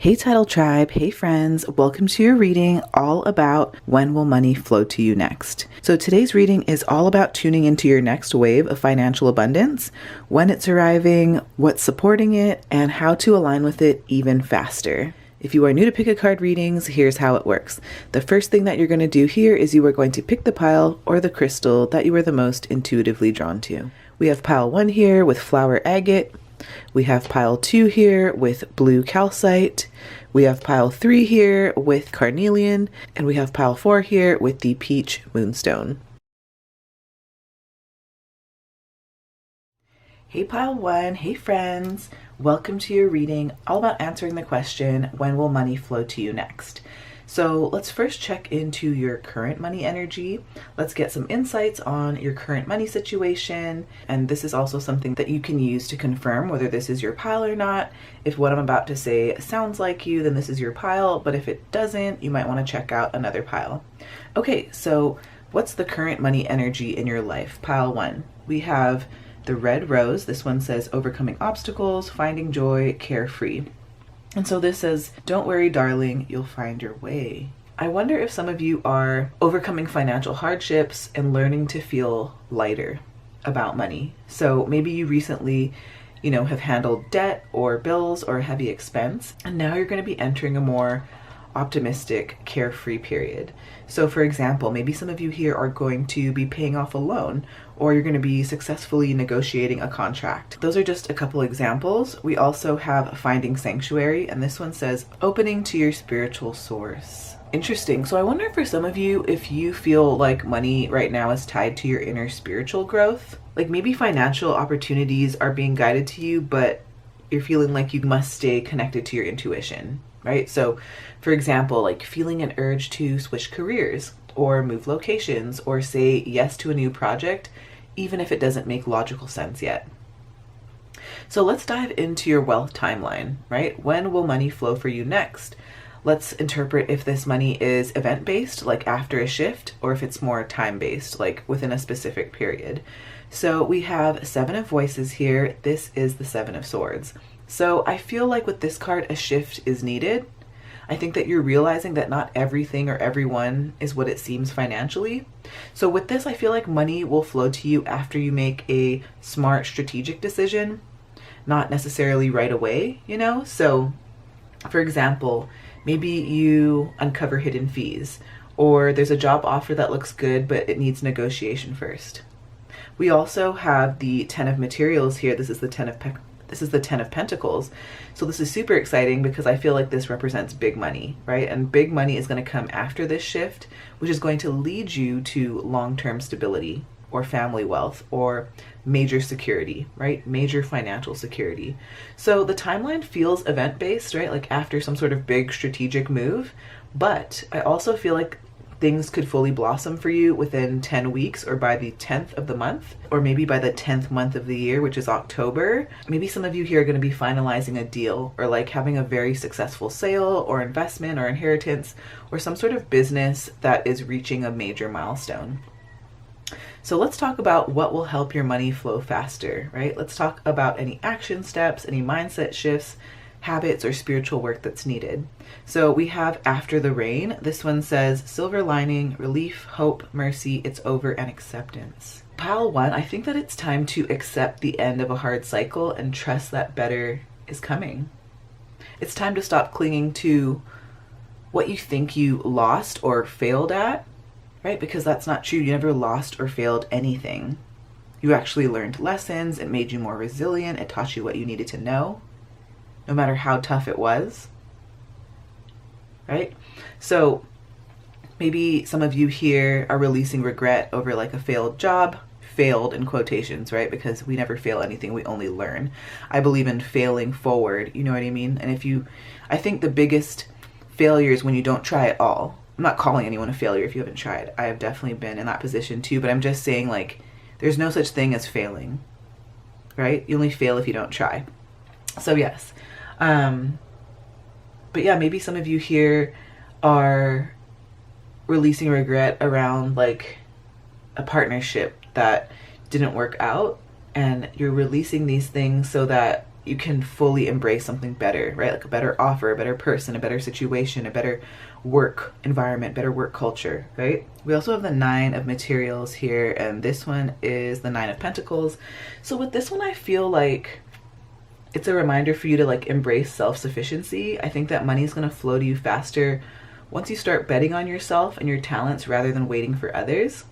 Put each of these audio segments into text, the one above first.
Hey Title Tribe, hey friends, welcome to your reading all about when will money flow to you next. So today's reading is all about tuning into your next wave of financial abundance, when it's arriving, what's supporting it, and how to align with it even faster. If you are new to Pick a Card readings, here's how it works. The first thing that you're going to do here is you are going to pick the pile or the crystal that you are the most intuitively drawn to. We have pile 1 here with flower agate. We have pile 2 here with blue calcite. We have pile 3 here with carnelian, and we have pile 4 here with the peach moonstone. Hey pile 1, hey friends. Welcome to your reading all about answering the question, when will money flow to you next? So let's first check into your current money energy. Let's get some insights on your current money situation. And this is also something that you can use to confirm whether this is your pile or not. If what I'm about to say sounds like you, then this is your pile. But if it doesn't, you might want to check out another pile. Okay, so what's the current money energy in your life? Pile 1. We have the red rose. This one says overcoming obstacles, finding joy, carefree. And so this says, don't worry, darling, you'll find your way. I wonder if some of you are overcoming financial hardships and learning to feel lighter about money. So maybe you recently, have handled debt or bills or a heavy expense, and now you're going to be entering a more optimistic, carefree period. So for example, maybe some of you here are going to be paying off a loan, or you're going to be successfully negotiating a contract. Those are just a couple examples. We also have finding sanctuary, and this one says opening to your spiritual source. Interesting. So I wonder for some of you, if you feel like money right now is tied to your inner spiritual growth, like maybe financial opportunities are being guided to you, but you're feeling like you must stay connected to your intuition. Right? So for example, like feeling an urge to switch careers or move locations or say yes to a new project, even if it doesn't make logical sense yet. So let's dive into your wealth timeline, right? When will money flow for you next? Let's interpret if this money is event-based, like after a shift, or if it's more time-based, like within a specific period. So we have 7 of voices here. This is the 7 of swords. So I feel like with this card, a shift is needed. I think that you're realizing that not everything or everyone is what it seems financially. So with this, I feel like money will flow to you after you make a smart strategic decision, not necessarily right away, So for example, maybe you uncover hidden fees, or there's a job offer that looks good, but it needs negotiation first. We also have the 10 of materials here. This is the 10 of Pentacles. So this is super exciting because I feel like this represents big money, right? And big money is going to come after this shift, which is going to lead you to long-term stability or family wealth or major security, right? Major financial security. So the timeline feels event-based, right? Like after some sort of big strategic move, but I also feel like things could fully blossom for you within 10 weeks or by the 10th of the month, or maybe by the 10th month of the year, which is October. Maybe some of you here are going to be finalizing a deal or like having a very successful sale or investment or inheritance or some sort of business that is reaching a major milestone. So let's talk about what will help your money flow faster, right? Let's talk about any action steps, any mindset shifts, habits, or spiritual work that's needed. So we have after the rain. This one says silver lining, relief, hope, mercy, it's over, and acceptance. Pile 1, I think that it's time to accept the end of a hard cycle and trust that better is coming. It's time to stop clinging to what you think you lost or failed at, right? Because that's not true. You never lost or failed anything. You actually learned lessons. It made you more resilient. It taught you what you needed to know, no matter how tough it was, right? So maybe some of you here are releasing regret over like a failed job, failed in quotations, right? Because we never fail anything, we only learn. I believe in failing forward, you know what I mean? And I think the biggest failure is when you don't try at all. I'm not calling anyone a failure if you haven't tried. I have definitely been in that position too, but I'm just saying like, there's no such thing as failing, right? You only fail if you don't try. So yes. But yeah, maybe some of you here are releasing regret around like a partnership that didn't work out, and you're releasing these things so that you can fully embrace something better, right? Like a better offer, a better person, a better situation, a better work environment, better work culture, right? We also have the 9 of materials here, and this one is the 9 of Pentacles. So with this one, I feel like it's a reminder for you to like embrace self-sufficiency. I think that money is going to flow to you faster once you start betting on yourself and your talents rather than waiting for others.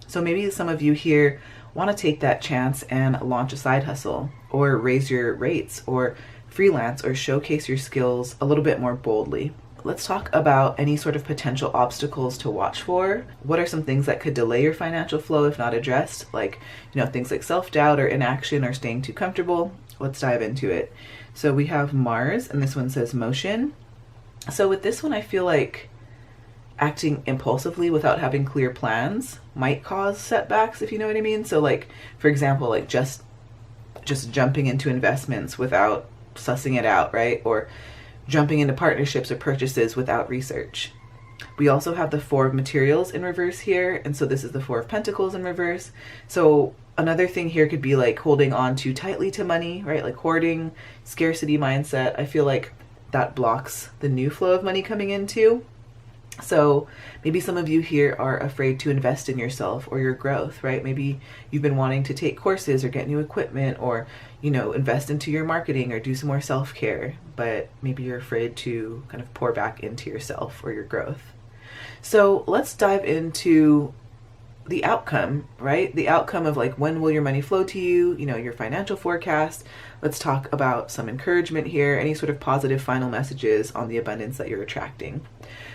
So maybe some of you here want to take that chance and launch a side hustle, or raise your rates, or freelance, or showcase your skills a little bit more boldly. Let's talk about any sort of potential obstacles to watch for. What are some things that could delay your financial flow if not addressed? Like, things like self-doubt or inaction or staying too comfortable. Let's dive into it. So we have Mars, and this one says motion. So with this one, I feel like acting impulsively without having clear plans might cause setbacks, if you know what I mean. So like, for example, like just jumping into investments without sussing it out, right? Or jumping into partnerships or purchases without research. We also have the 4 of materials in reverse here, and so this is the 4 of Pentacles in reverse. So another thing here could be like holding on too tightly to money, right? Like hoarding, scarcity mindset. I feel like that blocks the new flow of money coming in too. So maybe some of you here are afraid to invest in yourself or your growth, right? Maybe you've been wanting to take courses or get new equipment, or, invest into your marketing or do some more self-care, but maybe you're afraid to kind of pour back into yourself or your growth. So let's dive into the outcome, right? The outcome of like, when will your money flow to you? Your financial forecast. Let's talk about some encouragement here, any sort of positive final messages on the abundance that you're attracting.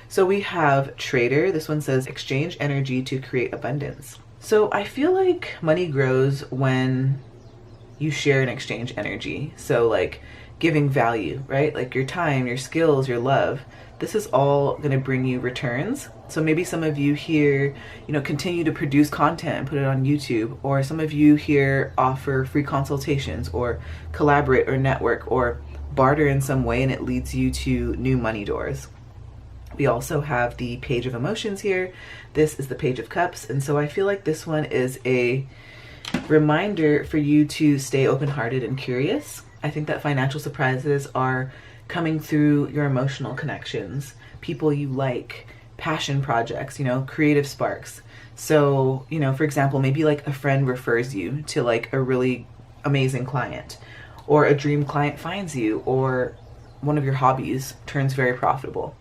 So we have Trader. This one says exchange energy to create abundance. So I feel like money grows when you share and exchange energy. So like giving value, right? Like your time, your skills, your love. This is all going to bring you returns. So maybe some of you here, continue to produce content and put it on YouTube, or some of you here offer free consultations or collaborate or network or barter in some way, and it leads you to new money doors. We also have the Page of Emotions here. This is the Page of Cups. And so I feel like this one is a reminder for you to stay open-hearted and curious. I think that financial surprises are coming through your emotional connections, people you like, passion projects, creative sparks. So, for example, maybe like a friend refers you to like a really amazing client, or a dream client finds you, or one of your hobbies turns very profitable.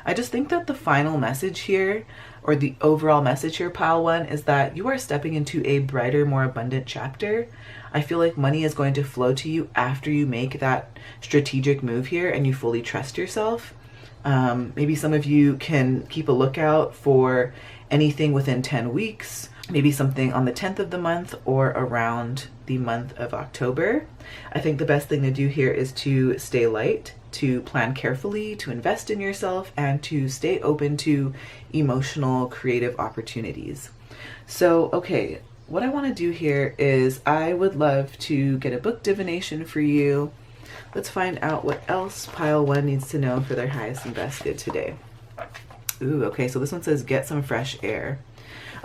I just think that the final message here, or the overall message here, pile 1, is that you are stepping into a brighter, more abundant chapter. I feel like money is going to flow to you after you make that strategic move here and you fully trust yourself. Maybe some of you can keep a lookout for anything within 10 weeks, maybe something on the 10th of the month or around the month of October. I think the best thing to do here is to stay light, to plan carefully, to invest in yourself, and to stay open to emotional, creative opportunities. So, okay, what I want to do here is I would love to get a book divination for you. Let's find out what else pile 1 needs to know for their highest and best good today. Ooh, okay, so this one says get some fresh air.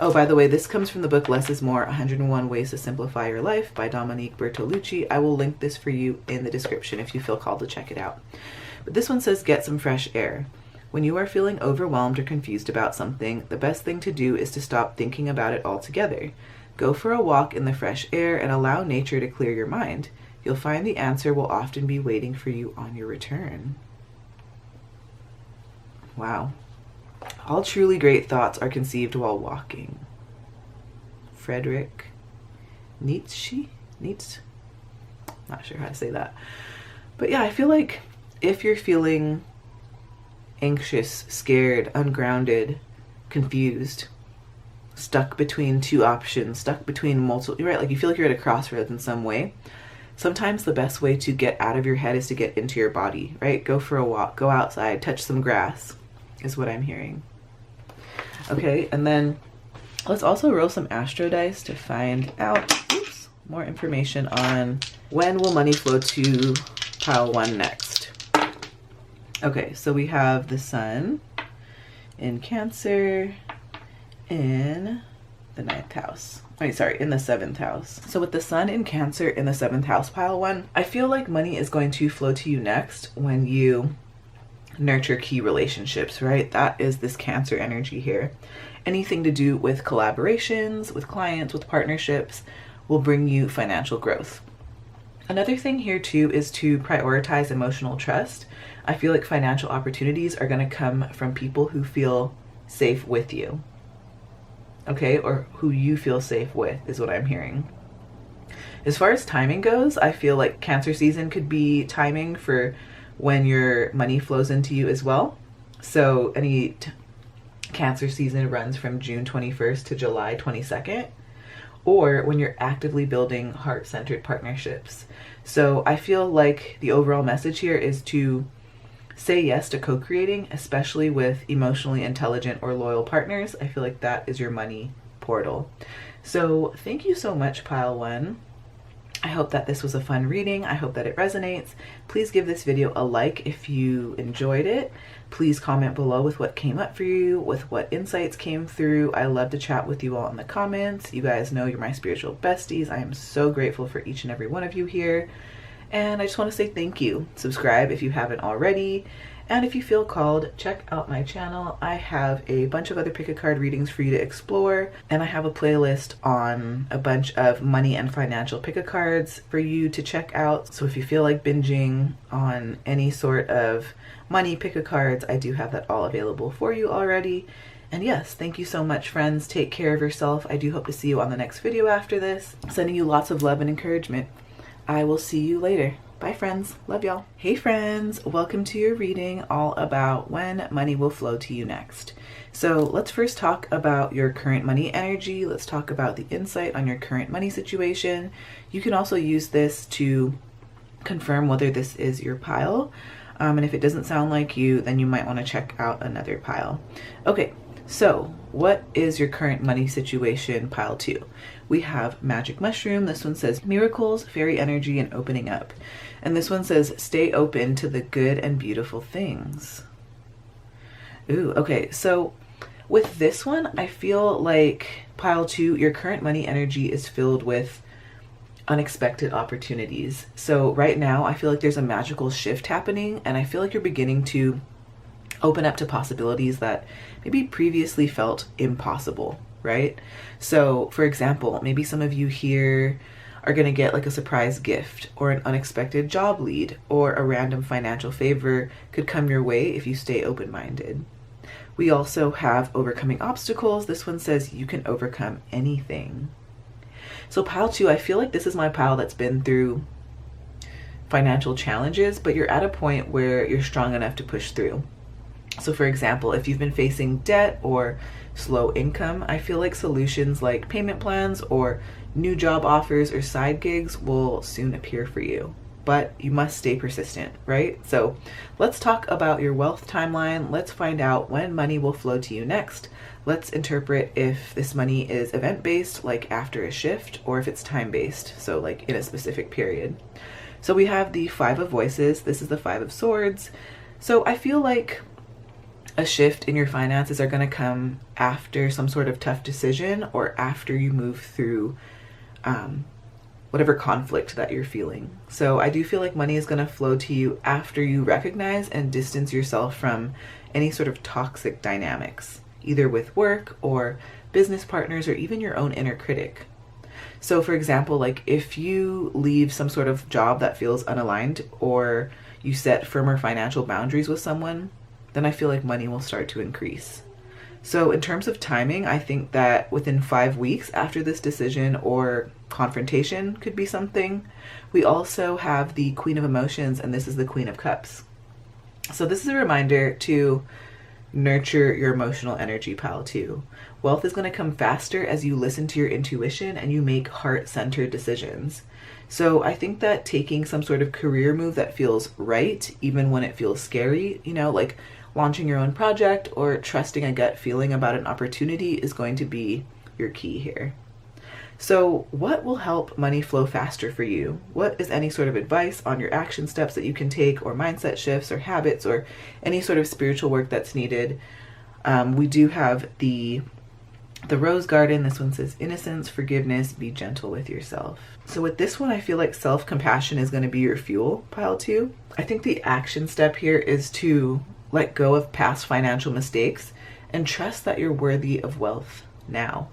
Oh, by the way, this comes from the book Less is More, 101 Ways to Simplify Your Life by Dominique Bertolucci. I will link this for you in the description if you feel called to check it out. But this one says get some fresh air. When you are feeling overwhelmed or confused about something, the best thing to do is to stop thinking about it altogether. Go for a walk in the fresh air and allow nature to clear your mind. You'll find the answer will often be waiting for you on your return. Wow. All truly great thoughts are conceived while walking. Friedrich Nietzsche? Not sure how to say that. But yeah, I feel like if you're feeling anxious, scared, ungrounded, confused, stuck between 2 options, stuck between multiple, right? Like you feel like you're at a crossroads in some way. Sometimes the best way to get out of your head is to get into your body, right? Go for a walk, go outside, touch some grass, is what I'm hearing. Okay, and then let's also roll some astro dice to find out more information on when will money flow to pile 1 next. Okay, so we have the Sun in Cancer in the 9th house. wait, sorry, in the 7th house. So with the sun in Cancer in the 7th house, pile 1, I feel like money is going to flow to you next when you nurture key relationships, right? That is this Cancer energy here. Anything to do with collaborations, with clients, with partnerships will bring you financial growth. Another thing here too is to prioritize emotional trust. I feel like financial opportunities are going to come from people who feel safe with you. Okay, or who you feel safe with is what I'm hearing. As far as timing goes, I feel like Cancer season could be timing for when your money flows into you as well. So any Cancer season runs from June 21st to July 22nd, or when you're actively building heart-centered partnerships. So I feel like the overall message here is to say yes to co-creating, especially with emotionally intelligent or loyal partners. I feel like that is your money portal. So thank you so much, pile 1. I hope that this was a fun reading. I hope that it resonates. Please give this video a like if you enjoyed it. Please comment below with what came up for you, with what insights came through. I love to chat with you all in the comments. You guys know you're my spiritual besties. I am so grateful for each and every one of you here. And I just want to say thank you. Subscribe if you haven't already. And if you feel called, check out my channel. I have a bunch of other pick a card readings for you to explore. And I have a playlist on a bunch of money and financial pick a cards for you to check out. So if you feel like binging on any sort of money pick a cards, I do have that all available for you already. And yes, thank you so much, friends. Take care of yourself. I do hope to see you on the next video after this. Sending you lots of love and encouragement. I will see you later. Bye, friends. Love y'all. Hey, friends. Welcome to your reading all about when money will flow to you next. So let's first talk about your current money energy. Let's talk about the insight on your current money situation. You can also use this to confirm whether this is your pile. And if it doesn't sound like you, then you might want to check out another pile. Okay, so what is your current money situation, pile 2? We have Magic Mushroom. This one says miracles, fairy energy, and opening up. And this one says stay open to the good and beautiful things. Ooh, okay. So with this one, I feel like pile 2, your current money energy is filled with unexpected opportunities. So right now, I feel like there's a magical shift happening, and I feel like you're beginning to open up to possibilities that maybe previously felt impossible, right? So for example, maybe some of you here are going to get like a surprise gift or an unexpected job lead, or a random financial favor could come your way if you stay open-minded. We also have overcoming obstacles. This one says you can overcome anything. So pile 2, I feel like this is my pile that's been through financial challenges, but you're at a point where you're strong enough to push through. So for example, if you've been facing debt or slow income, I feel like solutions like payment plans or new job offers or side gigs will soon appear for you. But you must stay persistent, right? So let's talk about your wealth timeline. Let's find out when money will flow to you next. Let's interpret if this money is event-based, like after a shift, or if it's time-based, so like in a specific period. So we have the 5 of Voices. This is the 5 of Swords. So I feel like a shift in your finances are going to come after some sort of tough decision, or after you move through whatever conflict that you're feeling. So I do feel like money is going to flow to you after you recognize and distance yourself from any sort of toxic dynamics, either with work or business partners or even your own inner critic. So for example, like if you leave some sort of job that feels unaligned, or you set firmer financial boundaries with someone, then I feel like money will start to increase. So in terms of timing, I think that within 5 weeks after this decision or confrontation could be something. We also have the Queen of Emotions, and this is the Queen of Cups. So this is a reminder to nurture your emotional energy, pile 2. Wealth is going to come faster as you listen to your intuition and you make heart-centered decisions. So I think that taking some sort of career move that feels right, even when it feels scary, you know, like launching your own project or trusting a gut feeling about an opportunity, is going to be your key here. So what will help money flow faster for you? What is any sort of advice on your action steps that you can take, or mindset shifts or habits, or any sort of spiritual work that's needed? We do have the The Rose Garden, this one says innocence, forgiveness, be gentle with yourself. So with this one, I feel like self-compassion is going to be your fuel, pile 2. I think the action step here is to let go of past financial mistakes and trust that you're worthy of wealth now.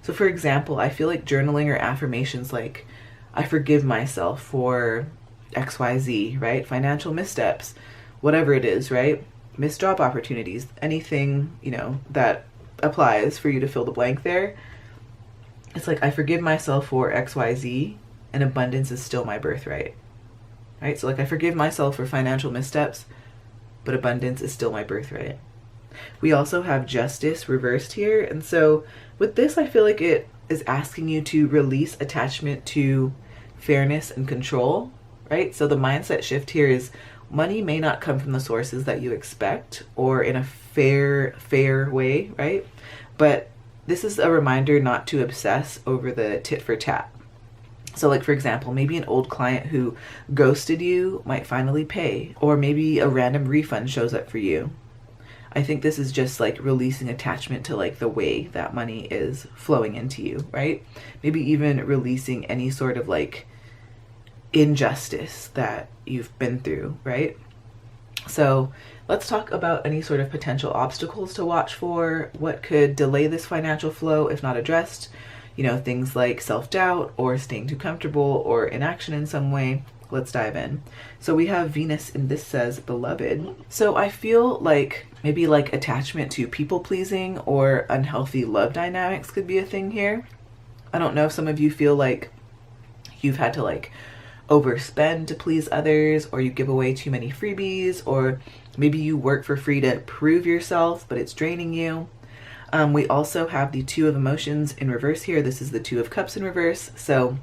So for example, I feel like journaling or affirmations like, I forgive myself for XYZ, right? Financial missteps, whatever it is, right? Missed job opportunities, anything, you know, that applies for you to fill the blank there. It's like, I forgive myself for XYZ and abundance is still my birthright, right? So like, I forgive myself for financial missteps, but abundance is still my birthright. We also have justice reversed here. And so with this, I feel like it is asking you to release attachment to fairness and control, right? So the mindset shift here is money may not come from the sources that you expect or in a fair way, right? But this is a reminder not to obsess over the tit for tat. So like, for example, maybe an old client who ghosted you might finally pay, or maybe a random refund shows up for you. I think this is just like releasing attachment to like the way that money is flowing into you, right? Maybe even releasing any sort of like injustice that you've been through, right? So let's talk about any sort of potential obstacles to watch for. What could delay this financial flow if not addressed? You know, things like self-doubt or staying too comfortable or inaction in some way. Let's dive in. So we have Venus, and this says beloved. So I feel like maybe like attachment to people pleasing or unhealthy love dynamics could be a thing here. I don't know if some of you feel like you've had to like overspend to please others, or you give away too many freebies, or maybe you work for free to prove yourself, but it's draining you. We also have the Two of Emotions in reverse here. This is the Two of Cups in reverse. So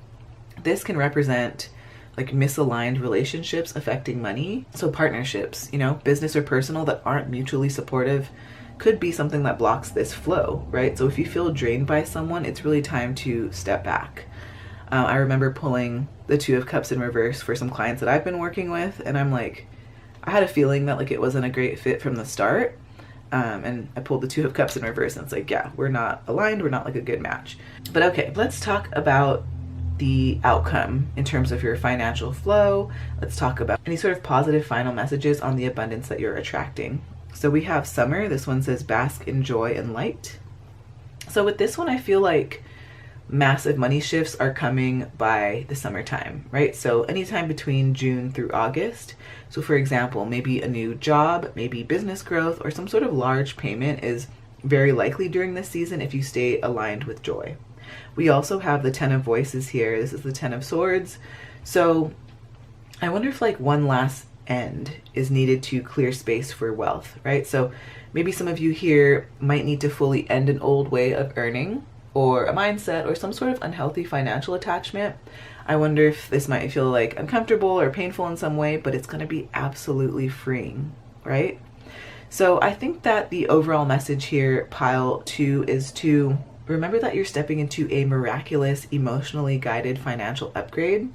this can represent like misaligned relationships affecting money. So partnerships, you know, business or personal, that aren't mutually supportive could be something that blocks this flow, right? So if you feel drained by someone, it's really time to step back. I remember pulling the Two of Cups in reverse for some clients that I've been working with, and I'm like, I had a feeling that like it wasn't a great fit from the start. And I pulled the Two of Cups in reverse, and it's like, yeah, we're not aligned. We're not like a good match. But okay, let's talk about the outcome in terms of your financial flow. Let's talk about any sort of positive final messages on the abundance that you're attracting. So we have Summer. This one says bask in joy and light. So with this one, I feel like massive money shifts are coming by the summertime, right? So anytime between June through August. So for example, maybe a new job, maybe business growth, or some sort of large payment is very likely during this season if you stay aligned with joy. We also have the Ten of Voices here. This is the Ten of Swords. So I wonder if like one last end is needed to clear space for wealth, right? So maybe some of you here might need to fully end an old way of earning, or a mindset, or some sort of unhealthy financial attachment. I wonder if this might feel like uncomfortable or painful in some way, but it's going to be absolutely freeing, right? So I think that the overall message here, pile 2, is to remember that you're stepping into a miraculous, emotionally guided financial upgrade.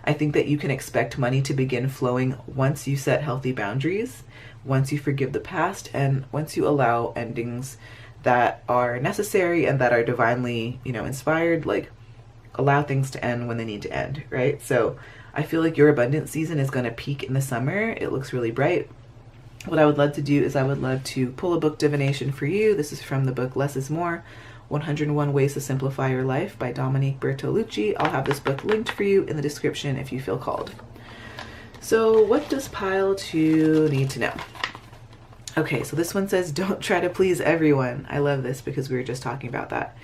I think that you can expect money to begin flowing once you set healthy boundaries, once you forgive the past, and once you allow endings that are necessary and that are divinely, you know, inspired. Like, allow things to end when they need to end, right? So I feel like your abundance season is going to peak in the summer. It looks really bright. What I would love to do is I would love to pull a book divination for you. This is from the book Less is More, 101 Ways to Simplify Your Life by Dominique Bertolucci. I'll have this book linked for you in the description if you feel called. So what does pile 2 need to know? Okay, so this one says, don't try to please everyone. I love this because we were just talking about that.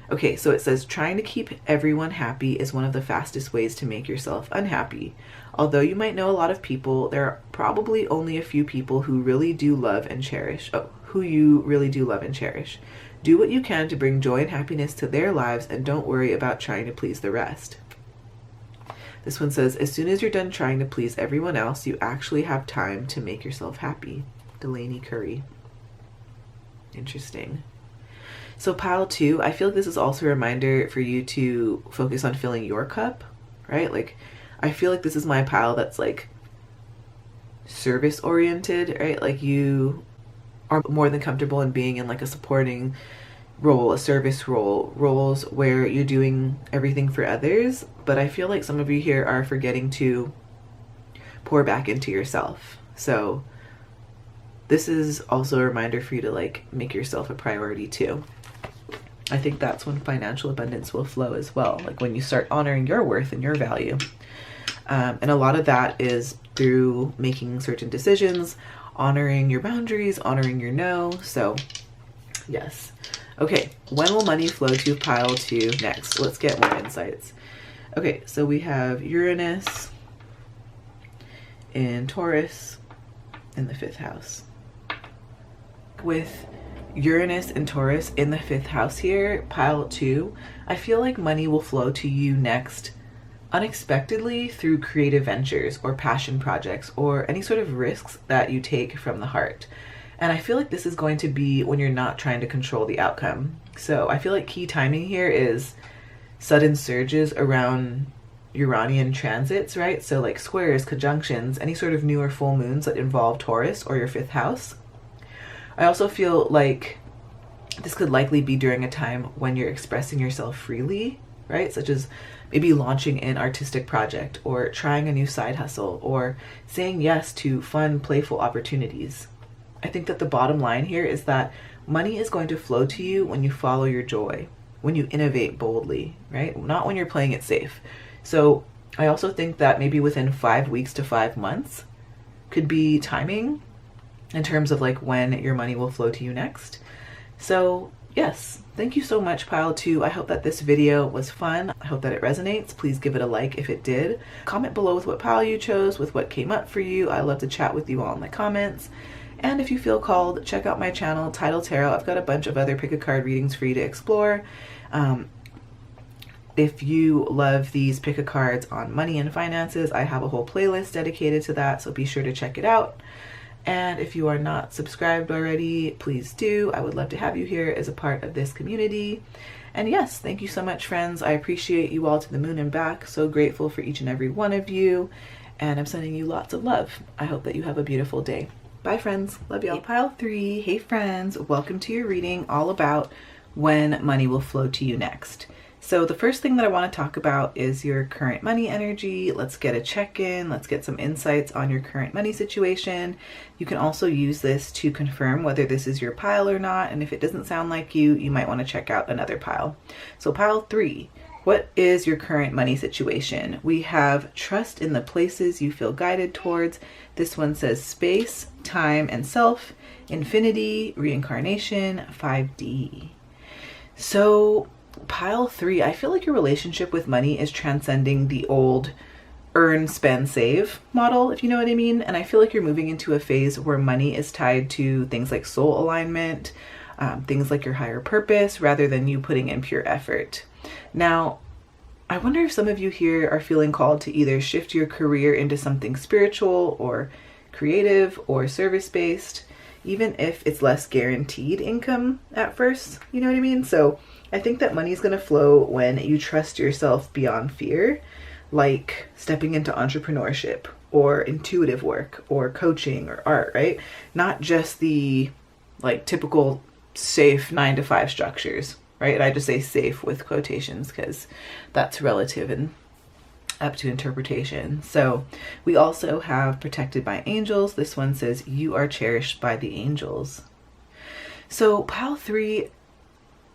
Okay, so it says, trying to keep everyone happy is one of the fastest ways to make yourself unhappy. Although you might know a lot of people, there are probably only a few people who really do love and cherish, who you really do love and cherish. Do what you can to bring joy and happiness to their lives, and don't worry about trying to please the rest. This one says, as soon as you're done trying to please everyone else, you actually have time to make yourself happy. Delaney Curry. Interesting. So pile 2, I feel like this is also a reminder for you to focus on filling your cup, right? Like, I feel like this is my pile that's like service oriented, right? Like, you are more than comfortable in being in like a supporting, role, a service role, roles where you're doing everything for others. But I feel like some of you here are forgetting to pour back into yourself. So this is also a reminder for you to like make yourself a priority too. I think that's when financial abundance will flow as well. Like when you start honoring your worth and your value. And a lot of that is through making certain decisions, honoring your boundaries, honoring your no. So yes. Okay, when will money flow to pile 2 next? Let's get more insights. Okay, so we have Uranus in Taurus in the 5th house. With Uranus and Taurus in the 5th house here, pile 2, I feel like money will flow to you next unexpectedly through creative ventures or passion projects or any sort of risks that you take from the heart. And I feel like this is going to be when you're not trying to control the outcome. So I feel like key timing here is sudden surges around Uranian transits, right? So like squares, conjunctions, any sort of new or full moons that involve Taurus or your 5th house. I also feel like this could likely be during a time when you're expressing yourself freely, right? Such as maybe launching an artistic project or trying a new side hustle or saying yes to fun, playful opportunities. I think that the bottom line here is that money is going to flow to you when you follow your joy, when you innovate boldly, right? Not when you're playing it safe. So I also think that maybe within 5 weeks to 5 months could be timing in terms of like when your money will flow to you next. So yes, thank you so much, pile 2. I hope that this video was fun. I hope that it resonates. Please give it a like if it did. Comment below with what pile you chose, with what came up for you. I love to chat with you all in the comments. And if you feel called, check out my channel, Tidal Tarot. I've got a bunch of other pick a card readings for you to explore. If you love these pick a cards on money and finances, I have a whole playlist dedicated to that, so be sure to check it out. And if you are not subscribed already, please do. I would love to have you here as a part of this community. And yes, thank you so much, friends. I appreciate you all to the moon and back. So grateful for each and every one of you. And I'm sending you lots of love. I hope that you have a beautiful day. Bye, friends. Love y'all. Hey, pile 3. Hey, friends. Welcome to your reading all about when money will flow to you next. So the first thing that I want to talk about is your current money energy. Let's get a check-in. Let's get some insights on your current money situation. You can also use this to confirm whether this is your pile or not. And if it doesn't sound like you, you might want to check out another pile. So pile 3, what is your current money situation? We have trust in the places you feel guided towards. This one says space, time, and self, infinity, reincarnation, 5D. So pile 3, I feel like your relationship with money is transcending the old earn, spend, save model, if you know what I mean. And I feel like you're moving into a phase where money is tied to things like soul alignment, things like your higher purpose, rather than you putting in pure effort. Now, I wonder if some of you here are feeling called to either shift your career into something spiritual or creative or service-based, even if it's less guaranteed income at first, you know what I mean? So I think that money is going to flow when you trust yourself beyond fear, like stepping into entrepreneurship or intuitive work or coaching or art, right? Not just the like typical safe 9-to-5 structures, right? And I just say safe with quotations because that's relative and up to interpretation. So we also have protected by angels. This one says you are cherished by the angels. So pile 3,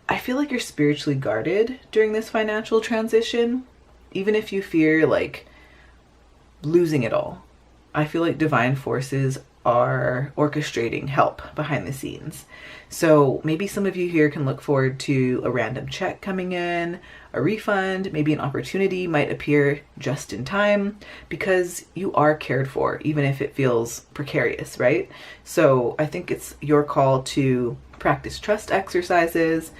I feel like you're spiritually guarded during this financial transition, even if you fear like losing it all. I feel like divine forces are orchestrating help behind the scenes. So maybe some of you here can look forward to a random check coming in, a refund, maybe an opportunity might appear just in time because you are cared for, even if it feels precarious, right? So I think it's your call to practice trust exercises.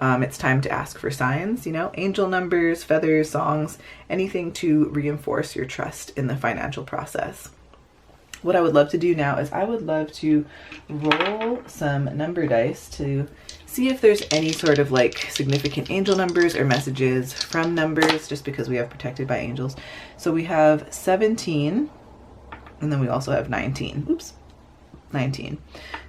It's time to ask for signs, you know, angel numbers, feathers, songs, anything to reinforce your trust in the financial process. What I would love to do now is I would love to roll some number dice to see if there's any sort of like significant angel numbers or messages from numbers, just because we have protected by angels. So we have 17 and then we also have 19. Oops. 19.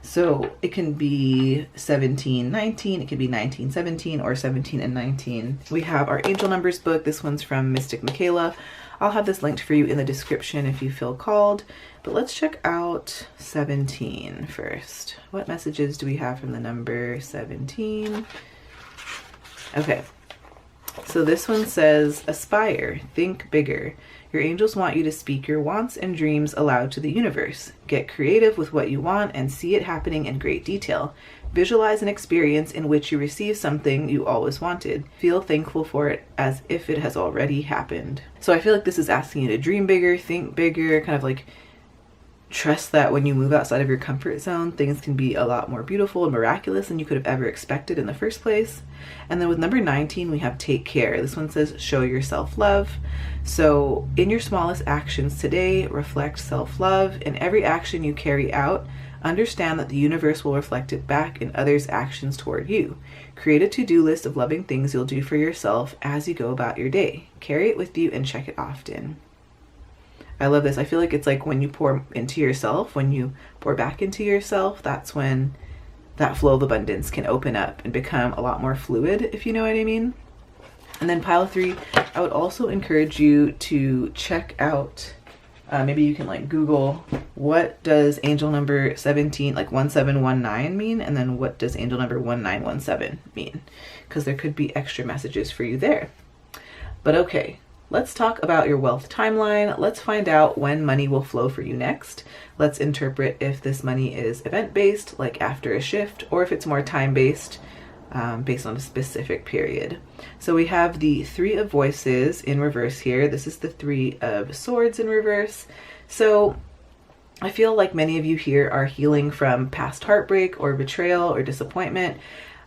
So it can be 17, 19, it could be 19, 17, or 17 and 19. We have our angel numbers book. This one's from Mystic Michaela. I'll have this linked for you in the description if you feel called. But let's check out 17 first. What messages do we have from the number 17? Okay. So this one says, aspire, think bigger. Your angels want you to speak your wants and dreams aloud to the universe. Get creative with what you want and see it happening in great detail. Visualize an experience in which you receive something you always wanted. Feel thankful for it as if it has already happened. So I feel like this is asking you to dream bigger, think bigger, kind of like trust that when you move outside of your comfort zone, things can be a lot more beautiful and miraculous than you could have ever expected in the first place. And then with number 19, we have take care. This one says show yourself love. So in your smallest actions today, reflect self-love. In every action you carry out, understand that the universe will reflect it back in others' actions toward you. Create a to-do list of loving things you'll do for yourself as you go about your day. Carry it with you and check it often. I love this. I feel like it's like when you pour into yourself, when you pour back into yourself, that's when that flow of abundance can open up and become a lot more fluid, if you know what I mean. And then pile 3, I would also encourage you to check out, maybe you can like Google, what does angel number 17, like 1719 mean? And then what does angel number 1917 mean? Because there could be extra messages for you there. But okay. Let's talk about your wealth timeline. Let's find out when money will flow for you next. Let's interpret if this money is event-based, like after a shift, or if it's more time-based, based on a specific period. So we have the 3 of voices in reverse here. This is the 3 of swords in reverse. So I feel like many of you here are healing from past heartbreak or betrayal or disappointment,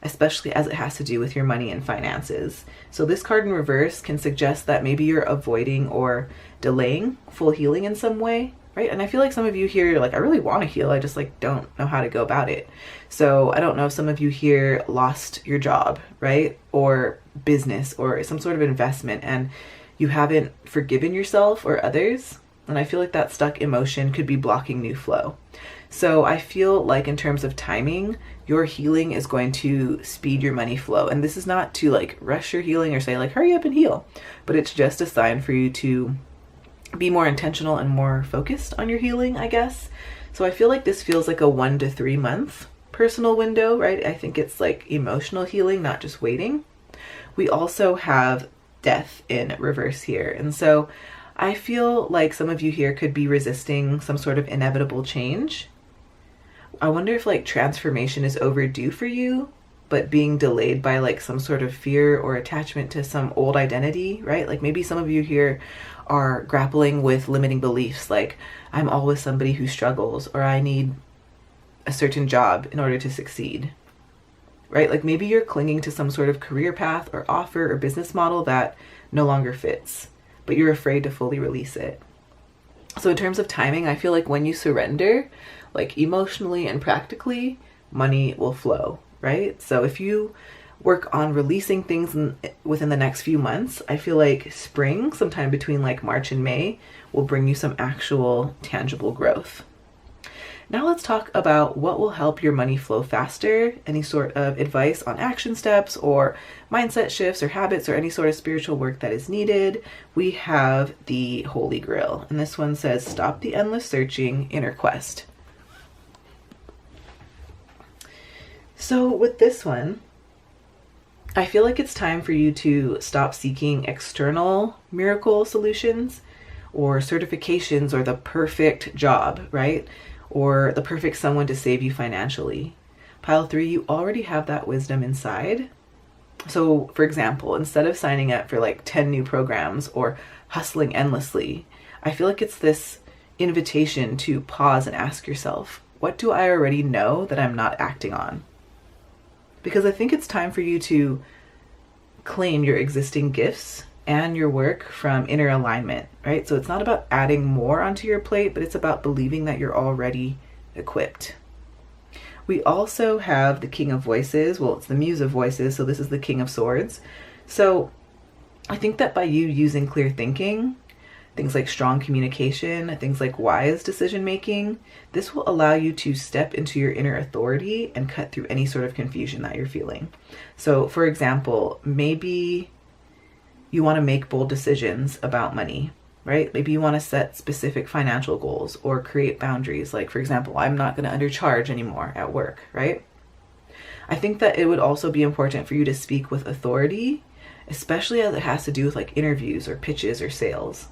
especially as it has to do with your money and finances. So this card in reverse can suggest that maybe you're avoiding or delaying full healing in some way, right? And I feel like some of you here, you're like, I really want to heal, I just like don't know how to go about it. So I don't know if some of you here lost your job, right? Or business or some sort of investment, and you haven't forgiven yourself or others. And I feel like that stuck emotion could be blocking new flow. So I feel like in terms of timing, your healing is going to speed your money flow. And this is not to like rush your healing or say like, hurry up and heal, but it's just a sign for you to be more intentional and more focused on your healing, I guess. So I feel like this feels like a 1 to 3 month personal window, right? I think it's like emotional healing, not just waiting. We also have death in reverse here. And so I feel like some of you here could be resisting some sort of inevitable change. I wonder if like transformation is overdue for you, but being delayed by like some sort of fear or attachment to some old identity, right? Like maybe some of you here are grappling with limiting beliefs like I'm always somebody who struggles, or I need a certain job in order to succeed, right? Like maybe you're clinging to some sort of career path or offer or business model that no longer fits, but you're afraid to fully release it. So in terms of timing, I feel like when you surrender, like emotionally and practically, money will flow, right? So if you work on releasing things within the next few months, I feel like spring, sometime between like March and May, will bring you some actual tangible growth. Now let's talk about what will help your money flow faster, any sort of advice on action steps or mindset shifts or habits or any sort of spiritual work that is needed. We have the Holy Grail, and this one says, stop the endless searching, inner quest. So with this one, I feel like it's time for you to stop seeking external miracle solutions or certifications or the perfect job, right? Or the perfect someone to save you financially. Pile 3, you already have that wisdom inside. So for example, instead of signing up for like 10 new programs or hustling endlessly, I feel like it's this invitation to pause and ask yourself, what do I already know that I'm not acting on? Because I think it's time for you to claim your existing gifts and your work from inner alignment, right? So it's not about adding more onto your plate, but it's about believing that you're already equipped. We also have the King of Voices. Well, it's the Muse of Voices, so this is the King of Swords. So I think that by you using clear thinking, things like strong communication, things like wise decision making. This will allow you to step into your inner authority and cut through any sort of confusion that you're feeling. So for example, maybe you want to make bold decisions about money, right? Maybe you want to set specific financial goals or create boundaries. Like, for example, I'm not going to undercharge anymore at work, right? I think that it would also be important for you to speak with authority, especially as it has to do with like interviews or pitches or sales.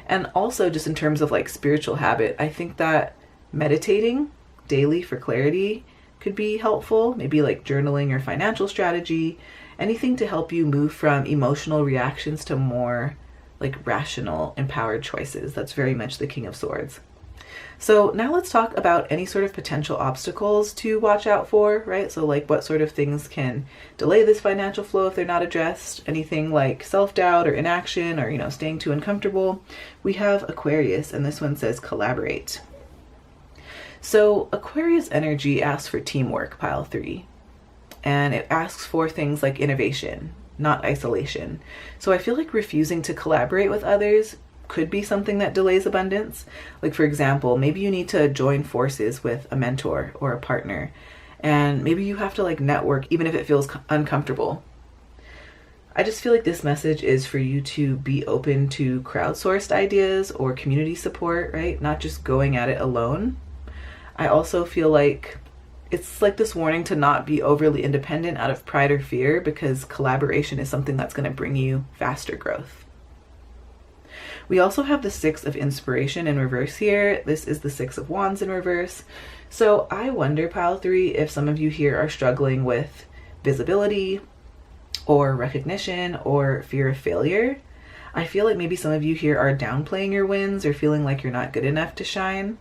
And also just in terms of like spiritual habit, I think that meditating daily for clarity could be helpful. Maybe like journaling or financial strategy, anything to help you move from emotional reactions to more like rational, empowered choices. That's very much the King of Swords. So now let's talk about any sort of potential obstacles to watch out for, right? So like what sort of things can delay this financial flow if they're not addressed? Anything like self-doubt or inaction or, staying too uncomfortable. We have Aquarius, and this one says collaborate. So Aquarius energy asks for teamwork, pile 3. And it asks for things like innovation, not isolation. So I feel like refusing to collaborate with others could be something that delays abundance. Like for example, maybe you need to join forces with a mentor or a partner, and maybe you have to like network even if it feels uncomfortable. I just feel like this message is for you to be open to crowdsourced ideas or community support, right? Not just going at it alone. I also feel like it's like this warning to not be overly independent out of pride or fear, because collaboration is something that's going to bring you faster growth. We also have the 6 of Inspiration in reverse here. This is the 6 of Wands in reverse. So I wonder, pile 3, if some of you here are struggling with visibility or recognition or fear of failure. I feel like maybe some of you here are downplaying your wins or feeling like you're not good enough to shine.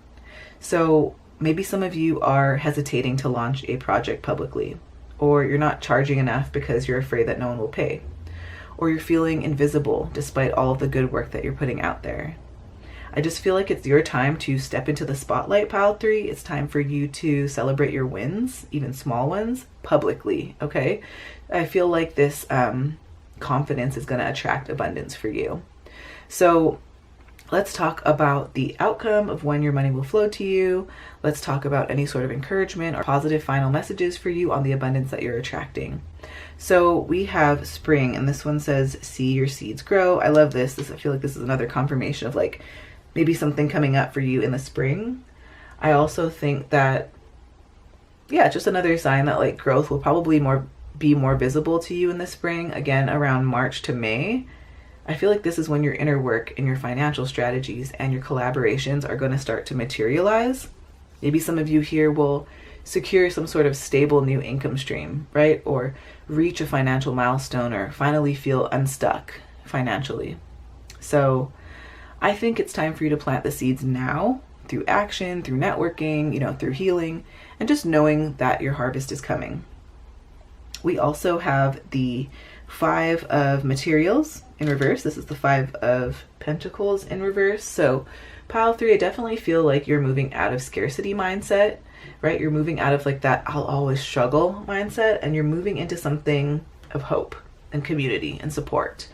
So maybe some of you are hesitating to launch a project publicly, or you're not charging enough because you're afraid that no one will pay. Or you're feeling invisible despite all of the good work that you're putting out there. I just feel like it's your time to step into the spotlight, pile 3. It's time for you to celebrate your wins, even small ones, publicly, okay? I feel like this confidence is going to attract abundance for you. So let's talk about the outcome of when your money will flow to you. Let's talk about any sort of encouragement or positive final messages for you on the abundance that you're attracting. So we have spring, and this one says, see your seeds grow. I love this. I feel like this is another confirmation of like maybe something coming up for you in the spring. I also think that, yeah, just another sign that like growth will probably be more visible to you in the spring, again, around March to May. I feel like this is when your inner work and your financial strategies and your collaborations are going to start to materialize. Maybe some of you here will secure some sort of stable new income stream, right? Or reach a financial milestone, or finally feel unstuck financially. So I think it's time for you to plant the seeds now through action, through networking, through healing, and just knowing that your harvest is coming. We also have the 5 of Materials in reverse. This is the 5 of Pentacles in reverse. So pile 3, I definitely feel like you're moving out of scarcity mindset, right? You're moving out of like that I'll always struggle mindset, and you're moving into something of hope and community and support.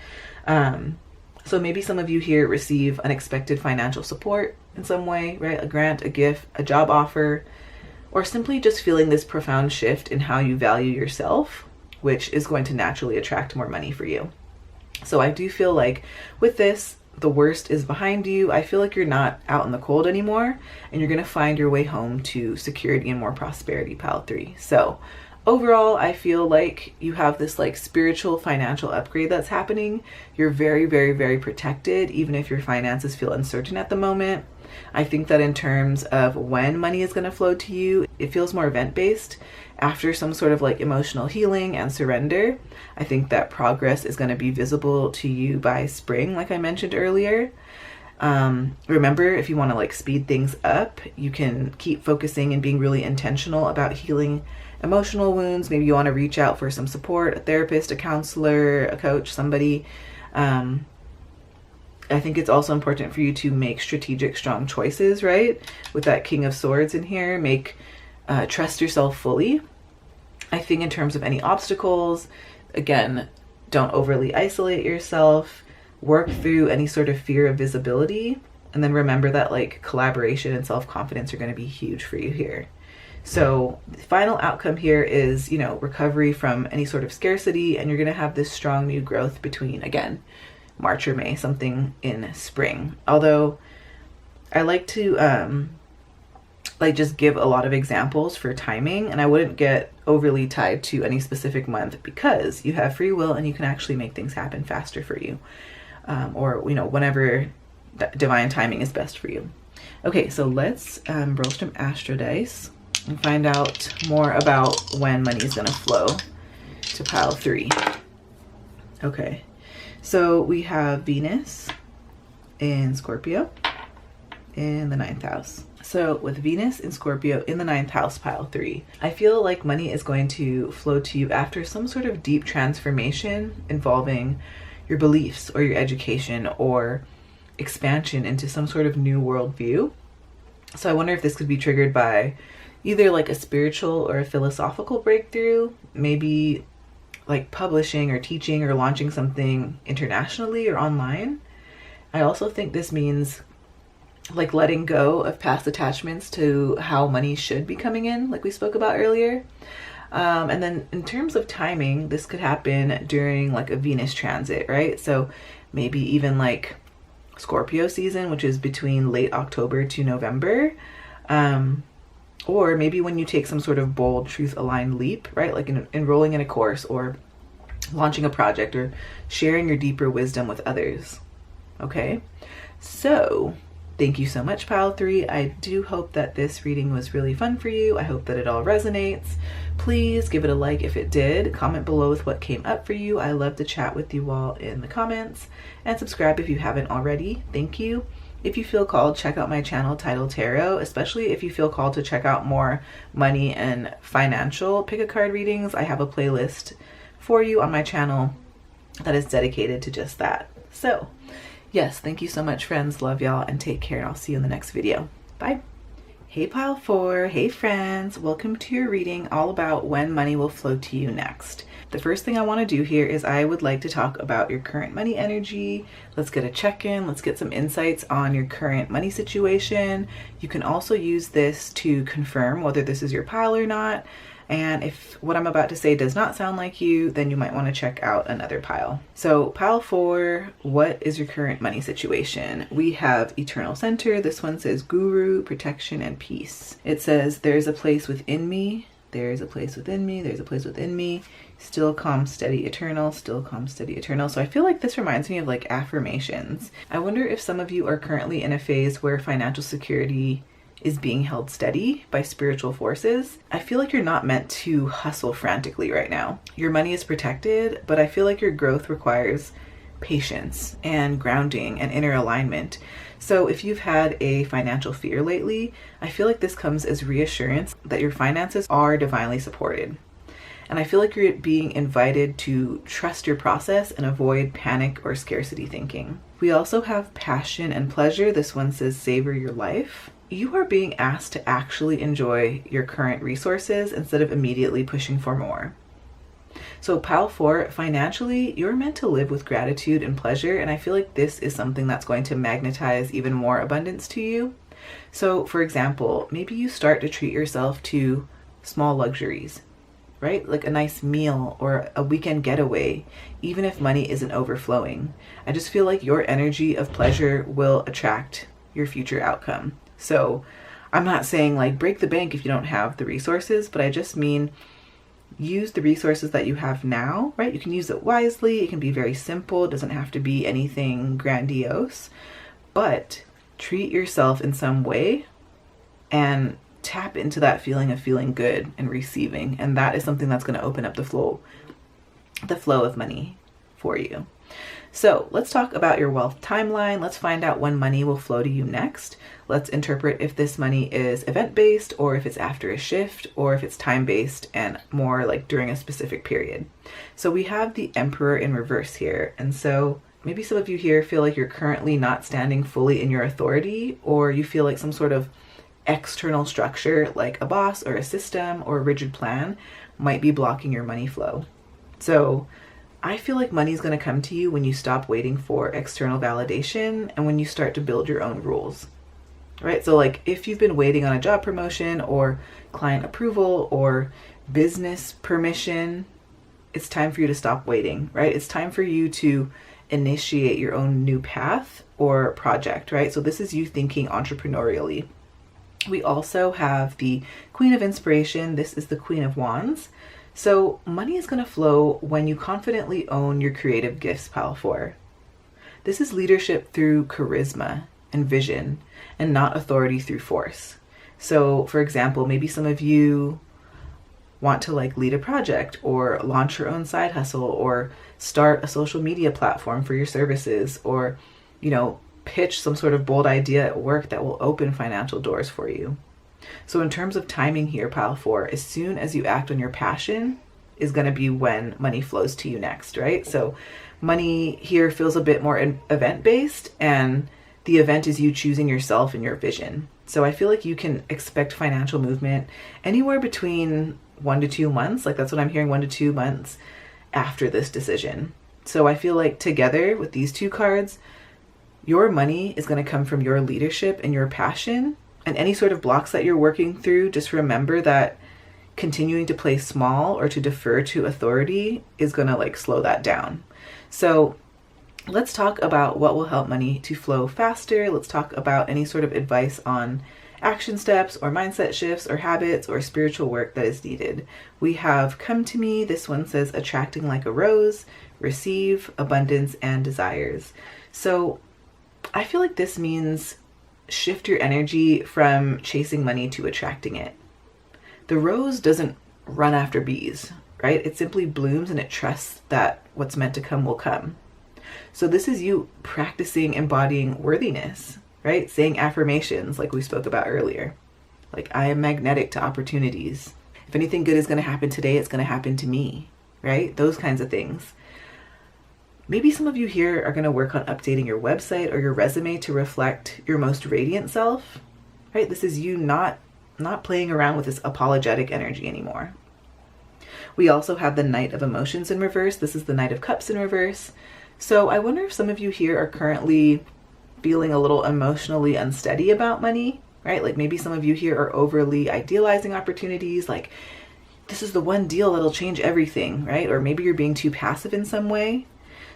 So maybe some of you here receive unexpected financial support in some way, right? A grant, a gift, a job offer, or simply just feeling this profound shift in how you value yourself, which is going to naturally attract more money for you. So I do feel like with this, the worst is behind you. I feel like you're not out in the cold anymore, and you're going to find your way home to security and more prosperity, pile 3. So overall, I feel like you have this like spiritual financial upgrade that's happening. You're very, very, very protected, even if your finances feel uncertain at the moment. I think that in terms of when money is going to flow to you, it feels more event-based. After some sort of like emotional healing and surrender, I think that progress is going to be visible to you by spring, like I mentioned earlier. Remember, if you want to like speed things up, you can keep focusing and being really intentional about healing emotional wounds. Maybe you want to reach out for some support, a therapist, a counselor, a coach, somebody. I think it's also important for you to make strategic, strong choices, right? With that King of Swords in here, trust yourself fully. I think in terms of any obstacles, again, don't overly isolate yourself. work through any sort of fear of visibility, and then remember that like collaboration and self-confidence are going to be huge for you here. So the final outcome here is, you know, recovery from any sort of scarcity, and you're going to have this strong new growth between, again, March or May, something in spring. Although I like to like just give a lot of examples for timing, and I wouldn't get overly tied to any specific month, because you have free will and you can actually make things happen faster for you, or, you know, whenever divine timing is best for you. Okay, so let's roll some astro dice and find out more about when money is going to flow to pile 3. Okay, so we have Venus in Scorpio in the 9th house. So with Venus in Scorpio in the 9th house, pile 3, I feel like money is going to flow to you after some sort of deep transformation involving your beliefs or your education or expansion into some sort of new worldview. So I wonder if this could be triggered by either like a spiritual or a philosophical breakthrough, maybe like publishing or teaching or launching something internationally or online. I also think this means like letting go of past attachments to how money should be coming in, like we spoke about earlier. And then in terms of timing, this could happen during like a Venus transit, right? So maybe even like Scorpio season, which is between late October to November. Or maybe when you take some sort of bold, truth-aligned leap, right? Like enrolling in a course or launching a project or sharing your deeper wisdom with others. Okay, so thank you so much, pile 3. I do hope that this reading was really fun for you. I hope that it all resonates. Please give it a like if it did. Comment below with what came up for you. I love to chat with you all in the comments. And subscribe if you haven't already. Thank you. If you feel called, check out my channel, Title Tarot, especially if you feel called to check out more money and financial pick-a-card readings. I have a playlist for you on my channel that is dedicated to just that. So yes, thank you so much, friends. Love y'all, and take care, and I'll see you in the next video. Bye. Hey, pile 4. Hey, friends. Welcome to your reading all about when money will flow to you next. The first thing I want to do here is I would like to talk about your current money energy. Let's get a check-in. Let's get some insights on your current money situation. You can also use this to confirm whether this is your pile or not. And if what I'm about to say does not sound like you, then you might want to check out another pile. So pile 4, what is your current money situation? We have Eternal Center. This one says Guru, Protection, and Peace. It says, there's a place within me. There's a place within me. There's a place within me. Still, calm, steady, eternal. Still, calm, steady, eternal. So I feel like this reminds me of like affirmations. I wonder if some of you are currently in a phase where financial security is being held steady by spiritual forces. I feel like you're not meant to hustle frantically right now. Your money is protected, but I feel like your growth requires patience and grounding and inner alignment. So if you've had a financial fear lately, I feel like this comes as reassurance that your finances are divinely supported. And I feel like you're being invited to trust your process and avoid panic or scarcity thinking. We also have passion and pleasure. This one says savor your life. You are being asked to actually enjoy your current resources instead of immediately pushing for more. So pile 4, financially, you're meant to live with gratitude and pleasure, and I feel like this is something that's going to magnetize even more abundance to you. So for example, maybe you start to treat yourself to small luxuries, right? Like a nice meal or a weekend getaway, even if money isn't overflowing. I just feel like your energy of pleasure will attract your future outcome. So I'm not saying like break the bank if you don't have the resources, but I just mean use the resources that you have now, right? You can use it wisely. It can be very simple. It doesn't have to be anything grandiose, but treat yourself in some way and tap into that feeling of feeling good and receiving. And that is something that's going to open up the flow of money for you. So let's talk about your wealth timeline. Let's find out when money will flow to you next. Let's interpret if this money is event-based or if it's after a shift or if it's time-based and more like during a specific period. So we have the Emperor in reverse here. And so maybe some of you here feel like you're currently not standing fully in your authority, or you feel like some sort of external structure like a boss or a system or a rigid plan might be blocking your money flow. So I feel like money's going to come to you when you stop waiting for external validation and when you start to build your own rules, right? So like if you've been waiting on a job promotion or client approval or business permission, it's time for you to stop waiting, right? It's time for you to initiate your own new path or project, right? So this is you thinking entrepreneurially. We also have the Queen of Inspiration. This is the Queen of Wands. So money is going to flow when you confidently own your creative gifts, Pile 4. This is leadership through charisma and vision and not authority through force. So for example, maybe some of you want to like lead a project or launch your own side hustle or start a social media platform for your services or, you know, pitch some sort of bold idea at work that will open financial doors for you. So in terms of timing here, Pile 4, as soon as you act on your passion is going to be when money flows to you next, right? So money here feels a bit more event-based, and the event is you choosing yourself and your vision. So I feel like you can expect financial movement anywhere between 1 to 2 months. Like that's what I'm hearing, 1 to 2 months after this decision. So I feel like together with these two cards, your money is going to come from your leadership and your passion. And any sort of blocks that you're working through, just remember that continuing to play small or to defer to authority is going to like slow that down. So let's talk about what will help money to flow faster. Let's talk about any sort of advice on action steps or mindset shifts or habits or spiritual work that is needed. We have Come to Me. This one says attracting like a rose, receive, abundance, and desires. So I feel like this means shift your energy from chasing money to attracting it. The rose doesn't run after bees, right? It simply blooms and it trusts that what's meant to come will come. So this is you practicing embodying worthiness, right? Saying affirmations like we spoke about earlier. Like, I am magnetic to opportunities. If anything good is going to happen today, it's going to happen to me, right? Those kinds of things. Maybe some of you here are going to work on updating your website or your resume to reflect your most radiant self, right? This is you not playing around with this apologetic energy anymore. We also have the Knight of Emotions in reverse. This is the Knight of Cups in reverse. So I wonder if some of you here are currently feeling a little emotionally unsteady about money, right? Like maybe some of you here are overly idealizing opportunities, like this is the one deal that'll change everything, right? Or maybe you're being too passive in some way.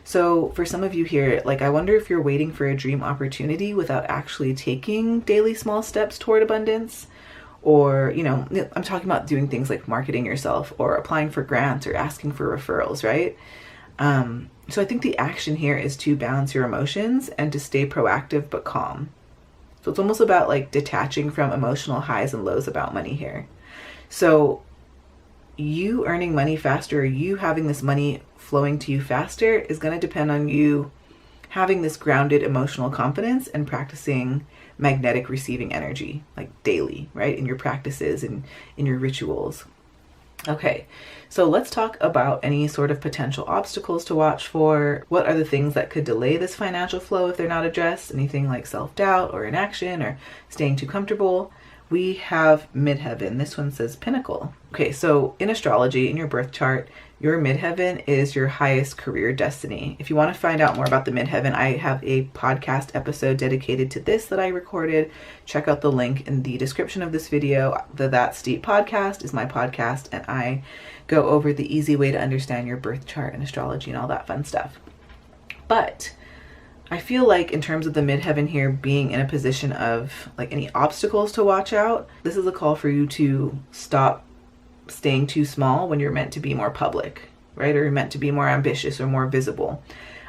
So for some of you here, like I wonder if you're waiting for a dream opportunity without actually taking daily small steps toward abundance. Or, you know, I'm talking about doing things like marketing yourself or applying for grants or asking for referrals, right? So I think the action here is to balance your emotions and to stay proactive but calm. So it's almost about like detaching from emotional highs and lows about money here. So you earning money faster, or you having this money flowing to you faster, is going to depend on you having this grounded emotional confidence and practicing magnetic receiving energy, like daily, right? In your practices and in your rituals. Okay, so let's talk about any sort of potential obstacles to watch for. What are the things that could delay this financial flow if they're not addressed? Anything like self-doubt or inaction or staying too comfortable. We have midheaven. This one says pinnacle. Okay, so in astrology, in your birth chart, your midheaven is your highest career destiny. If you want to find out more about the midheaven, I have a podcast episode dedicated to this that I recorded. Check out the link in the description of this video. The That Steep podcast is my podcast, and I go over the easy way to understand your birth chart and astrology and all that fun stuff. But I feel like in terms of the midheaven here being in a position of like any obstacles to watch out, this is a call for you to stop staying too small when you're meant to be more public, right? Or you're meant to be more ambitious or more visible.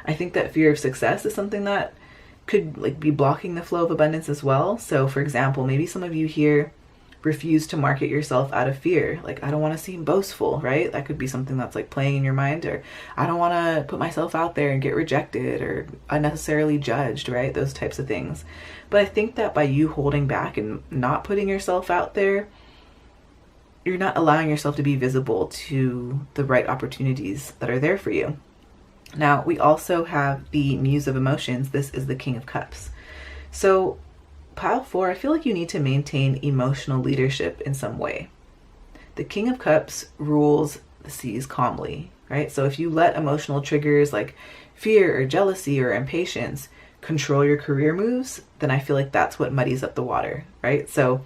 I think that fear of success is something that could like be blocking the flow of abundance as well. So for example, maybe some of you here refuse to market yourself out of fear. Like, I don't want to seem boastful, right? That could be something that's like playing in your mind. Or I don't want to put myself out there and get rejected or unnecessarily judged, right? Those types of things. But I think that by you holding back and not putting yourself out there, you're not allowing yourself to be visible to the right opportunities that are there for you. Now, we also have the Muse of Emotions. This is the King of Cups. So pile 4, I feel like you need to maintain emotional leadership in some way. The King of Cups rules the seas calmly, right? So if you let emotional triggers like fear or jealousy or impatience control your career moves, then I feel like that's what muddies up the water, right? So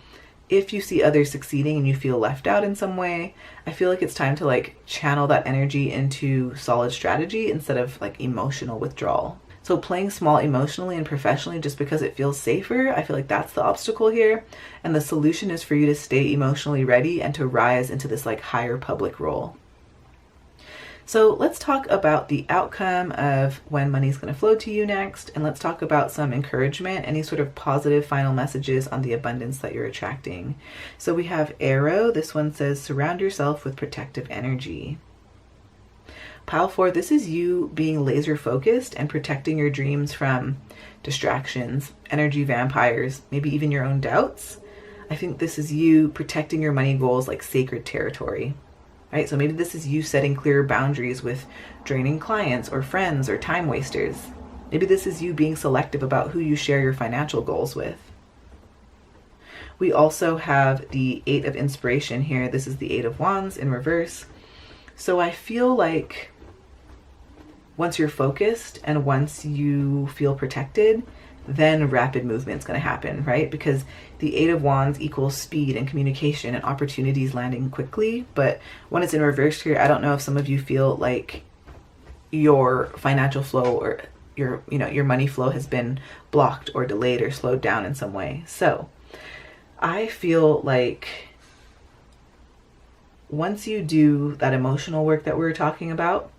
if you see others succeeding and you feel left out in some way, I feel like it's time to like channel that energy into solid strategy instead of like emotional withdrawal. So playing small emotionally and professionally just because it feels safer, I feel like that's the obstacle here. And the solution is for you to stay emotionally ready and to rise into this like higher public role. So let's talk about the outcome of when money's going to flow to you next. And let's talk about some encouragement, any sort of positive final messages on the abundance that you're attracting. So we have Arrow. This one says, surround yourself with protective energy. Pile 4, this is you being laser focused and protecting your dreams from distractions, energy vampires, maybe even your own doubts. I think this is you protecting your money goals like sacred territory. Right? So maybe this is you setting clear boundaries with draining clients or friends or time wasters. Maybe this is you being selective about who you share your financial goals with. We also have the 8 of Inspiration here. This is the 8 of Wands in reverse. So I feel like once you're focused and once you feel protected, then rapid movement is going to happen, right? Because the 8 of Wands equals speed and communication and opportunities landing quickly. But when it's in reverse here, I don't know if some of you feel like your financial flow or your money flow has been blocked or delayed or slowed down in some way. So I feel like once you do that emotional work that we were talking about,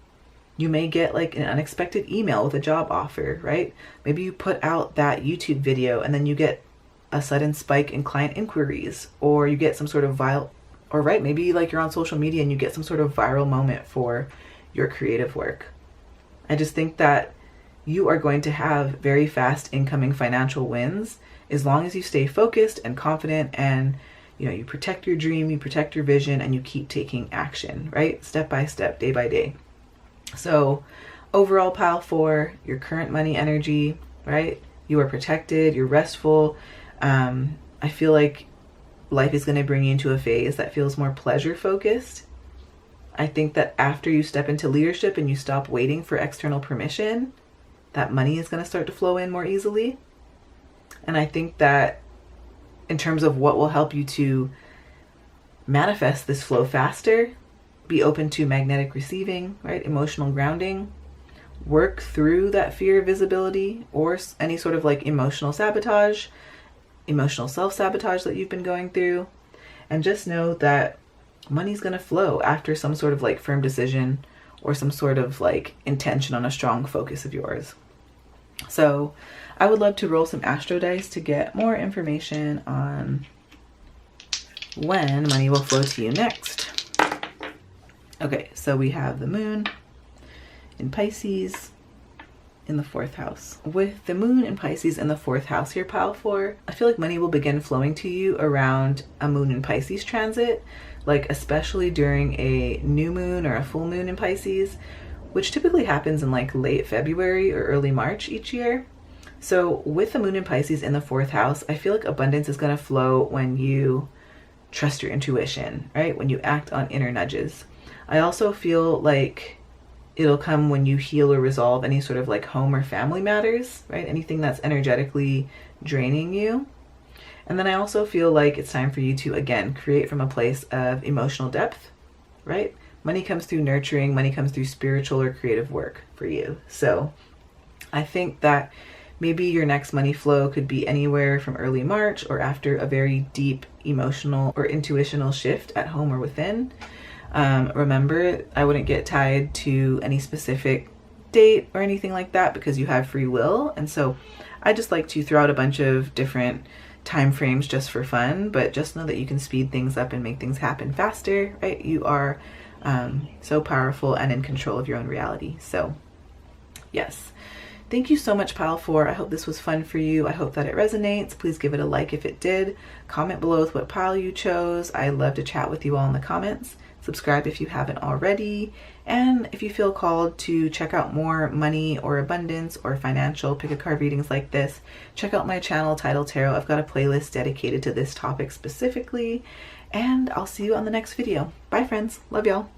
you may get like an unexpected email with a job offer, right? Maybe you put out that YouTube video and then you get a sudden spike in client inquiries, or you get some sort of maybe like you're on social media and you get some sort of viral moment for your creative work. I just think that you are going to have very fast incoming financial wins as long as you stay focused and confident and you protect your dream, you protect your vision, and you keep taking action, right? Step by step, day by day. So overall, Pile 4, your current money energy, right? You are protected, you're restful. I feel like life is going to bring you into a phase that feels more pleasure focused. I think that after you step into leadership and you stop waiting for external permission, that money is going to start to flow in more easily. And I think that in terms of what will help you to manifest this flow faster, be open to magnetic receiving, right? Emotional grounding, work through that fear of visibility or any sort of like emotional sabotage, emotional self-sabotage that you've been going through. And just know that money's going to flow after some sort of like firm decision or some sort of like intention on a strong focus of yours. So I would love to roll some astro dice to get more information on when money will flow to you next. Okay, so we have the moon in Pisces in the 4th house. With the moon in Pisces in the 4th house here, Pile 4, I feel like money will begin flowing to you around a moon in Pisces transit, like especially during a new moon or a full moon in Pisces, which typically happens in like late February or early March each year. So with the moon in Pisces in the 4th house, I feel like abundance is going to flow when you trust your intuition, right? When you act on inner nudges. I also feel like it'll come when you heal or resolve any sort of like home or family matters, right? Anything that's energetically draining you. And then I also feel like it's time for you to, again, create from a place of emotional depth, right? Money comes through nurturing, money comes through spiritual or creative work for you. So I think that maybe your next money flow could be anywhere from early March or after a very deep emotional or intuitional shift at home or within. Remember, I wouldn't get tied to any specific date or anything like that because you have free will. And so I just like to throw out a bunch of different time frames just for fun, but just know that you can speed things up and make things happen faster, right? You are so powerful and in control of your own reality. So yes. Thank you so much, Pile 4. I hope this was fun for you. I hope that it resonates. Please give it a like if it did. Comment below with what pile you chose. I love to chat with you all in the comments. Subscribe if you haven't already. And if you feel called to check out more money or abundance or financial pick a card readings like this, check out my channel, Tidal Tarot. I've got a playlist dedicated to this topic specifically. And I'll see you on the next video. Bye, friends. Love y'all.